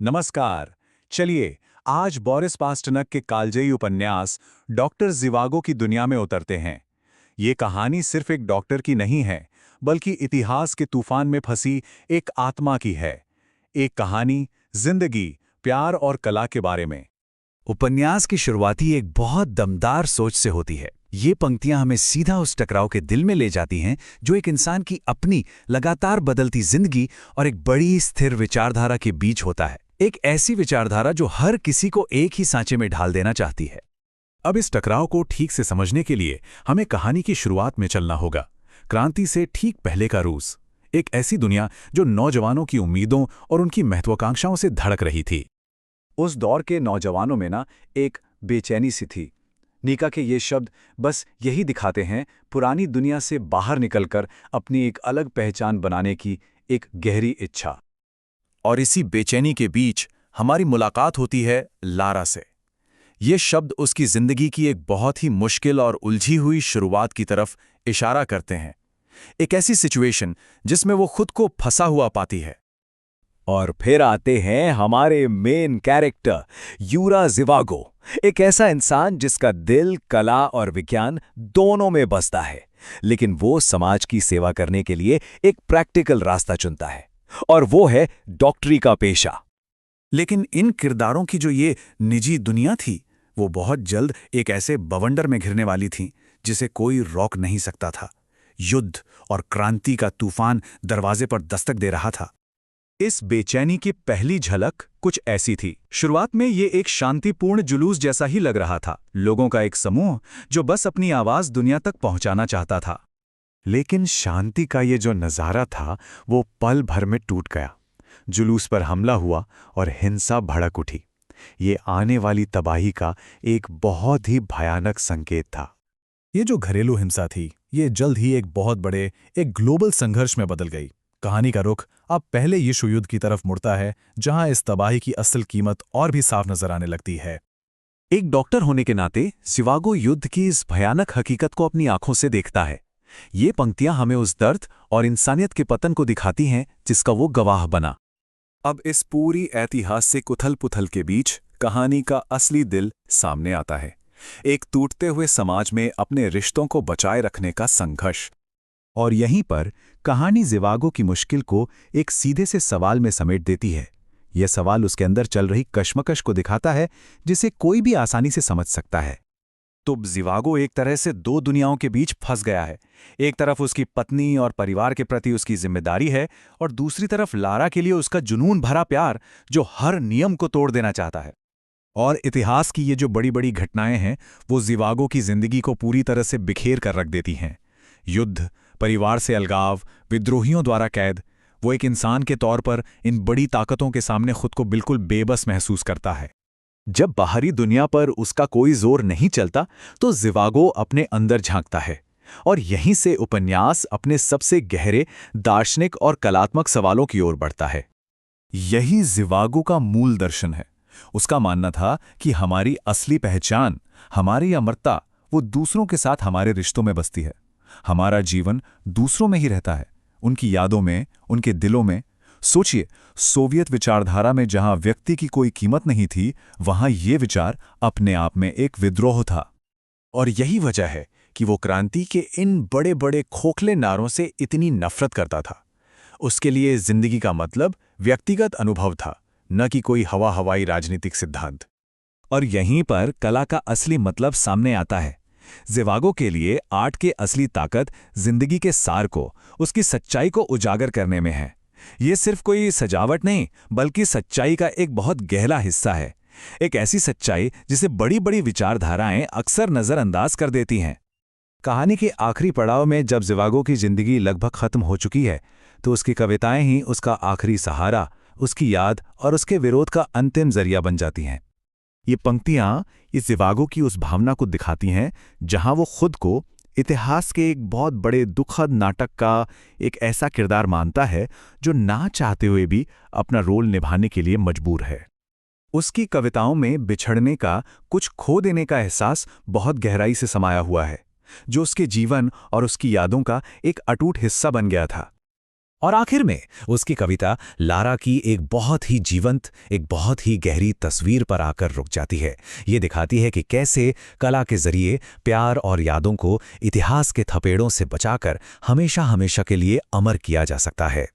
नमस्कार। चलिए आज बोरिस पास्टरनक के कालजयी उपन्यास डॉक्टर ज़िवागो की दुनिया में उतरते हैं। ये कहानी सिर्फ एक डॉक्टर की नहीं है, बल्कि इतिहास के तूफान में फंसी एक आत्मा की है। एक कहानी जिंदगी, प्यार और कला के बारे में। उपन्यास की शुरुआती एक बहुत दमदार सोच से होती है। ये पंक्तियां हमें सीधा उस टकराव के दिल में ले जाती हैं जो एक इंसान की अपनी लगातार बदलती जिंदगी और एक बड़ी स्थिर विचारधारा के बीच होता है। एक ऐसी विचारधारा जो हर किसी को एक ही सांचे में ढाल देना चाहती है। अब इस टकराव को ठीक से समझने के लिए हमें कहानी की शुरुआत में चलना होगा। क्रांति से ठीक पहले का रूस, एक ऐसी दुनिया जो नौजवानों की उम्मीदों और उनकी महत्वाकांक्षाओं से धड़क रही थी। उस दौर के नौजवानों में ना एक बेचैनी सी थी। नीका के ये शब्द बस यही दिखाते हैं, पुरानी दुनिया से बाहर निकलकर अपनी एक अलग पहचान बनाने की एक गहरी इच्छा। और इसी बेचैनी के बीच हमारी मुलाकात होती है लारा से। ये शब्द उसकी जिंदगी की एक बहुत ही मुश्किल और उलझी हुई शुरुआत की तरफ इशारा करते हैं। एक ऐसी सिचुएशन जिसमें वो खुद को फंसा हुआ पाती है। और फिर आते हैं हमारे मेन कैरेक्टर यूरा ज़िवागो, एक ऐसा इंसान जिसका दिल कला और विज्ञान दोनों में बसता है, लेकिन वो समाज की सेवा करने के लिए एक प्रैक्टिकल रास्ता चुनता है, और वो है डॉक्टरी का पेशा। लेकिन इन किरदारों की जो ये निजी दुनिया थी, वो बहुत जल्द एक ऐसे बवंडर में घिरने वाली थी जिसे कोई रोक नहीं सकता था। युद्ध और क्रांति का तूफान दरवाजे पर दस्तक दे रहा था। इस बेचैनी की पहली झलक कुछ ऐसी थी। शुरुआत में ये एक शांतिपूर्ण जुलूस जैसा ही लग रहा था, लोगों का एक समूह जो बस अपनी आवाज दुनिया तक पहुंचाना चाहता था। लेकिन शांति का ये जो नज़ारा था वो पल भर में टूट गया। जुलूस पर हमला हुआ और हिंसा भड़क उठी। ये आने वाली तबाही का एक बहुत ही भयानक संकेत था। ये जो घरेलू हिंसा थी, ये जल्द ही एक बहुत बड़े, एक ग्लोबल संघर्ष में बदल गई। कहानी का रुख अब पहले विश्व युद्ध की तरफ मुड़ता है, जहां इस तबाही की असल कीमत और भी साफ नजर आने लगती है। एक डॉक्टर होने के नाते ज़िवागो युद्ध की इस भयानक हकीकत को अपनी आंखों से देखता है। ये पंक्तियां हमें उस दर्द और इंसानियत के पतन को दिखाती हैं जिसका वो गवाह बना। अब इस पूरी ऐतिहासिक उथल-पुथल के बीच कहानी का असली दिल सामने आता है। एक टूटते हुए समाज में अपने रिश्तों को बचाए रखने का संघर्ष। और यहीं पर कहानी ज़िवागो की मुश्किल को एक सीधे से सवाल में समेट देती है। यह सवाल उसके अंदर चल रही कश्मकश को दिखाता है, जिसे कोई भी आसानी से समझ सकता है। तो ज़िवागो एक तरह से दो दुनियाओं के बीच फंस गया है। एक तरफ उसकी पत्नी और परिवार के प्रति उसकी जिम्मेदारी है, और दूसरी तरफ लारा के लिए उसका जुनून भरा प्यार जो हर नियम को तोड़ देना चाहता है। और इतिहास की ये जो बड़ी बड़ी घटनाएं हैं, वो ज़िवागो की जिंदगी को पूरी तरह से बिखेर कर रख देती हैं। युद्ध, परिवार से अलगाव, विद्रोहियों द्वारा कैद। वो एक इंसान के तौर पर इन बड़ी ताकतों के सामने खुद को बिल्कुल बेबस महसूस करता है। जब बाहरी दुनिया पर उसका कोई जोर नहीं चलता, तो ज़िवागो अपने अंदर झांकता है, और यहीं से उपन्यास अपने सबसे गहरे दार्शनिक और कलात्मक सवालों की ओर बढ़ता है। यही ज़िवागो का मूल दर्शन है। उसका मानना था कि हमारी असली पहचान, हमारी अमरता, वो दूसरों के साथ हमारे रिश्तों में बसती है। हमारा जीवन दूसरों में ही रहता है, उनकी यादों में, उनके दिलों में। सोचिए, सोवियत विचारधारा में जहां व्यक्ति की कोई कीमत नहीं थी, वहां ये विचार अपने आप में एक विद्रोह था। और यही वजह है कि वो क्रांति के इन बड़े बड़े खोखले नारों से इतनी नफरत करता था। उसके लिए जिंदगी का मतलब व्यक्तिगत अनुभव था, न कि कोई हवाई राजनीतिक सिद्धांत। और यहीं पर कला का असली मतलब सामने आता है। ज़िवागो के लिए आर्ट की असली ताकत जिंदगी के सार को, उसकी सच्चाई को उजागर करने में है। ये सिर्फ कोई सजावट नहीं, बल्कि सच्चाई का एक बहुत गहरा हिस्सा है। एक ऐसी सच्चाई जिसे बड़ी बड़ी विचारधाराएं अक्सर नज़रअंदाज कर देती हैं। कहानी के आखिरी पड़ाव में जब ज़िवागो की जिंदगी लगभग खत्म हो चुकी है, तो उसकी कविताएं ही उसका आखिरी सहारा, उसकी याद और उसके विरोध का अंतिम जरिया बन जाती हैं। ये पंक्तियां इस ज़िवागो की उस भावना को दिखाती हैं जहां वो खुद को इतिहास के एक बहुत बड़े दुखद नाटक का एक ऐसा किरदार मानता है जो ना चाहते हुए भी अपना रोल निभाने के लिए मजबूर है। उसकी कविताओं में बिछड़ने का, कुछ खो देने का एहसास बहुत गहराई से समाया हुआ है, जो उसके जीवन और उसकी यादों का एक अटूट हिस्सा बन गया था। और आखिर में उसकी कविता लारा की एक बहुत ही जीवंत, एक बहुत ही गहरी तस्वीर पर आकर रुक जाती है। ये दिखाती है कि कैसे कला के जरिए प्यार और यादों को इतिहास के थपेड़ों से बचाकर हमेशा हमेशा के लिए अमर किया जा सकता है।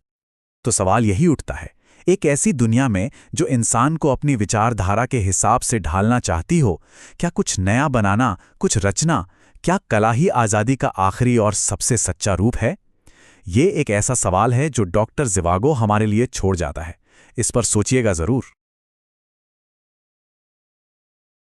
तो सवाल यही उठता है, एक ऐसी दुनिया में जो इंसान को अपनी विचारधारा के हिसाब से ढालना चाहती हो, क्या कुछ नया बनाना, कुछ रचना, क्या कला ही आज़ादी का आखिरी और सबसे सच्चा रूप है? ये एक ऐसा सवाल है जो डॉक्टर ज़िवागो हमारे लिए छोड़ जाता है। इस पर सोचिएगा ज़रूर।